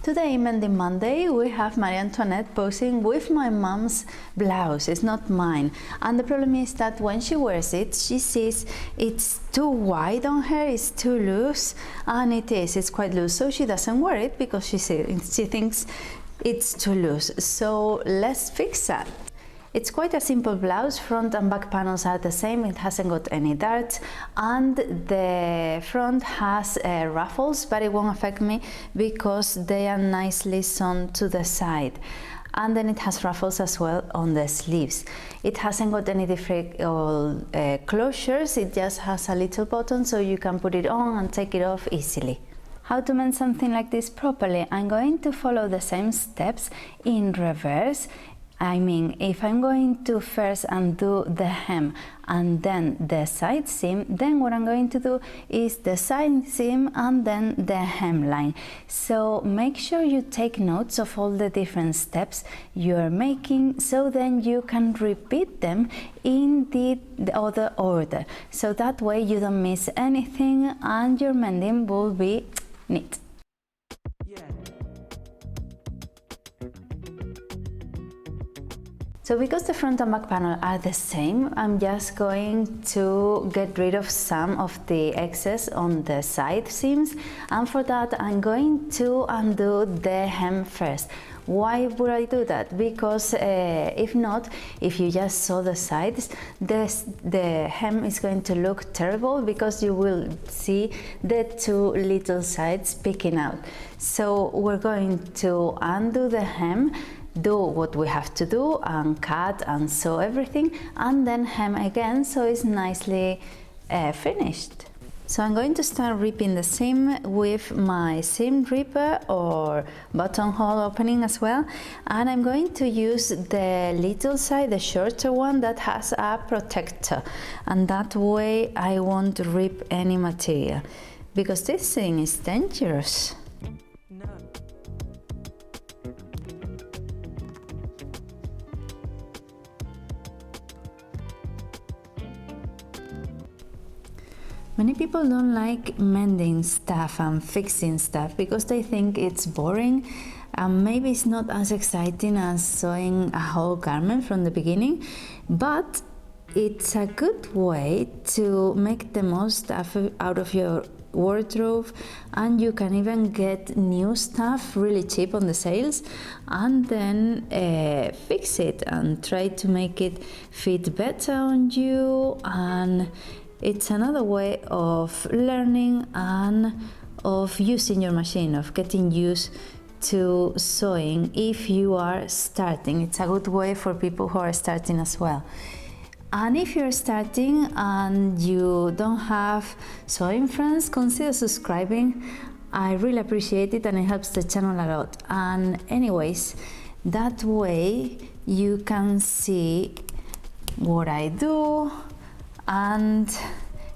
Today, Mending Monday, we have Marie Antoinette posing with my mom's blouse. It's not mine. And the problem is that when she wears it, she sees it's too wide on her, it's too loose, and it's quite loose. So she doesn't wear it because she thinks it's too loose. So let's fix that. It's quite a simple blouse. Front and back panels are the same. It hasn't got any darts, and the front has ruffles, but it won't affect me because they are nicely sewn to the side. And then it has ruffles as well on the sleeves. It hasn't got any different closures. It just has a little button, so you can put it on and take it off easily. How to mend something like this properly? I'm going to follow the same steps in reverse. I mean, if I'm going to first undo the hem and then the side seam, then what I'm going to do is the side seam and then the hemline. So make sure you take notes of all the different steps you're making, so then you can repeat them in the other order. So that way you don't miss anything and your mending will be neat. So because the front and back panel are the same, I'm just going to get rid of some of the excess on the side seams, and for that I'm going to undo the hem first. Why would I do that? Because if not, if you just sew the sides, the hem is going to look terrible because you will see the two little sides peeking out. So we're going to undo the hem, do what we have to do and cut and sew everything, and then hem again so it's nicely finished. So I'm going to start ripping the seam with my seam ripper or buttonhole opening as well, and I'm going to use the little side, the shorter one that has a protector, and that way I won't rip any material because this thing is dangerous. Many people don't like mending stuff and fixing stuff because they think it's boring and maybe it's not as exciting as sewing a whole garment from the beginning, but it's a good way to make the most out of your wardrobe, and you can even get new stuff really cheap on the sales and then fix it and try to make it fit better on you. And it's another way of learning and of using your machine, of getting used to sewing if you are starting. It's a good way for people who are starting as well. And if you're starting and you don't have sewing friends, consider subscribing. I really appreciate it and it helps the channel a lot. And anyways, that way you can see what I do and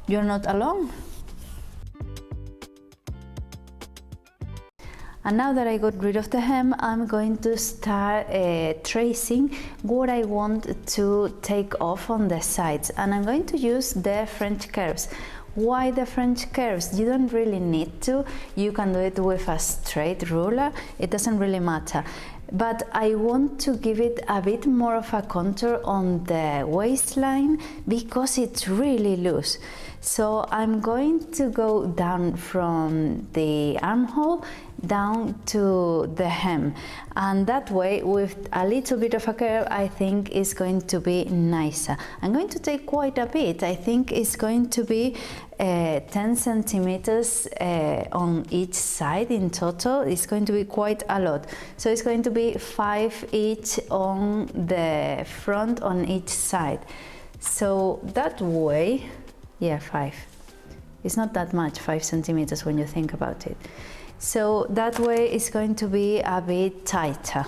you're not alone. And now that I got rid of the hem, I'm going to start tracing what I want to take off on the sides, and I'm going to use the French curves. Why the French curves? You don't really need to. You can do it with a straight ruler. It doesn't really matter. But I want to give it a bit more of a contour on the waistline because it's really loose. So I'm going to go down from the armhole down to the hem, and that way with a little bit of a curve I think is going to be nicer. I'm going to take quite a bit. I think it's going to be 10 centimeters on each side in total. It's going to be quite a lot, so it's going to be 5 each on the front on each side. So that way, yeah, 5. It's not that much, 5 centimeters when you think about it. So that way it's going to be a bit tighter.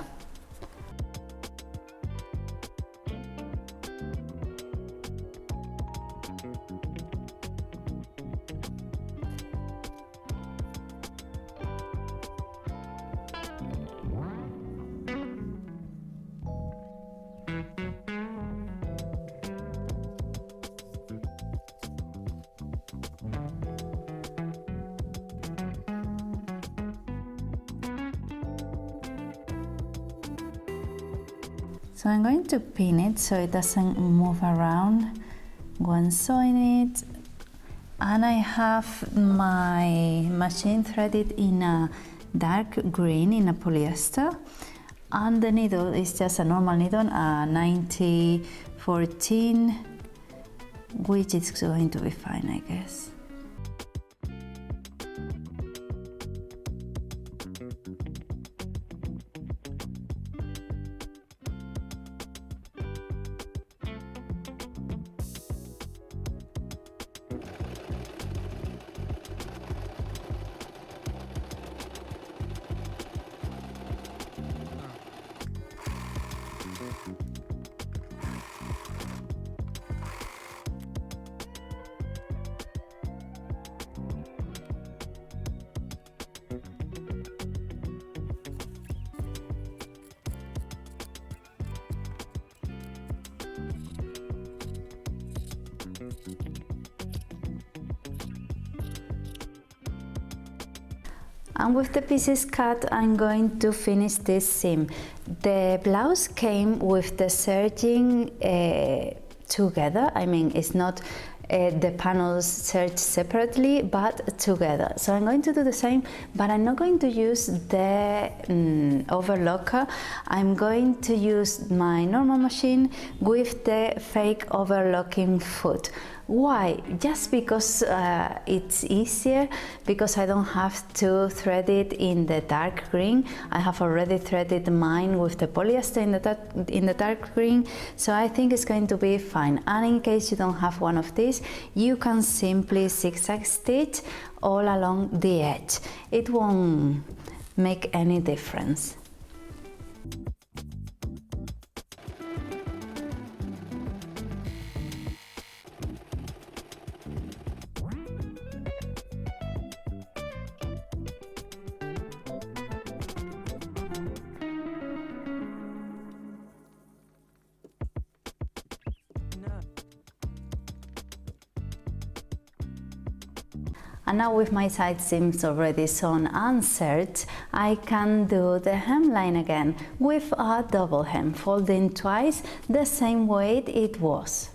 So I'm going to pin it so it doesn't move around when sewing it. And I have my machine threaded in a dark green in a polyester, and the needle is just a normal needle, a 9014, which is going to be fine, I guess. And with the pieces cut, I'm going to finish this seam. The blouse came with the serging together. I mean, it's not the panels serged separately, but together. So I'm going to do the same, but I'm not going to use the overlocker. I'm going to use my normal machine with the fake overlocking foot. Why? Just because it's easier, because I don't have to thread it in the dark green. I have already threaded mine with the polyester in the dark green, so I think it's going to be fine. And in case you don't have one of these, you can simply zigzag stitch all along the edge. It won't make any difference. And now with my side seams already sewn and serged, I can do the hemline again with a double hem, folding twice the same weight it was.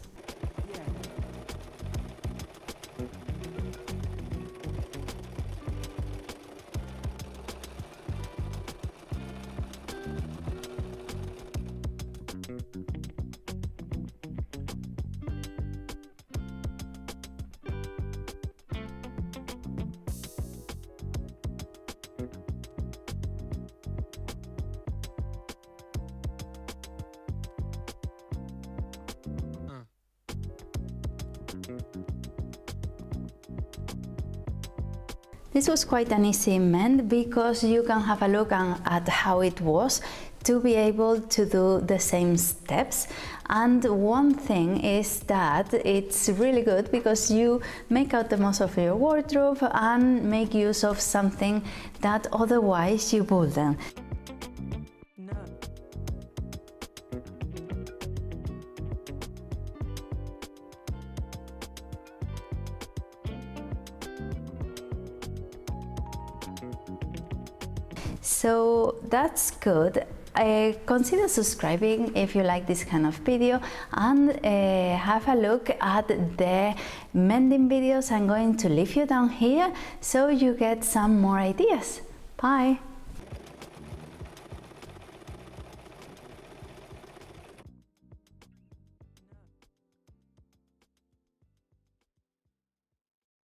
This was quite an easy mend because you can have a look at how it was to be able to do the same steps. And one thing is that it's really good because you make out the most of your wardrobe and make use of something that otherwise you wouldn't. So that's good. Consider subscribing if you like this kind of video, and have a look at the mending videos I'm going to leave you down here so you get some more ideas. Bye!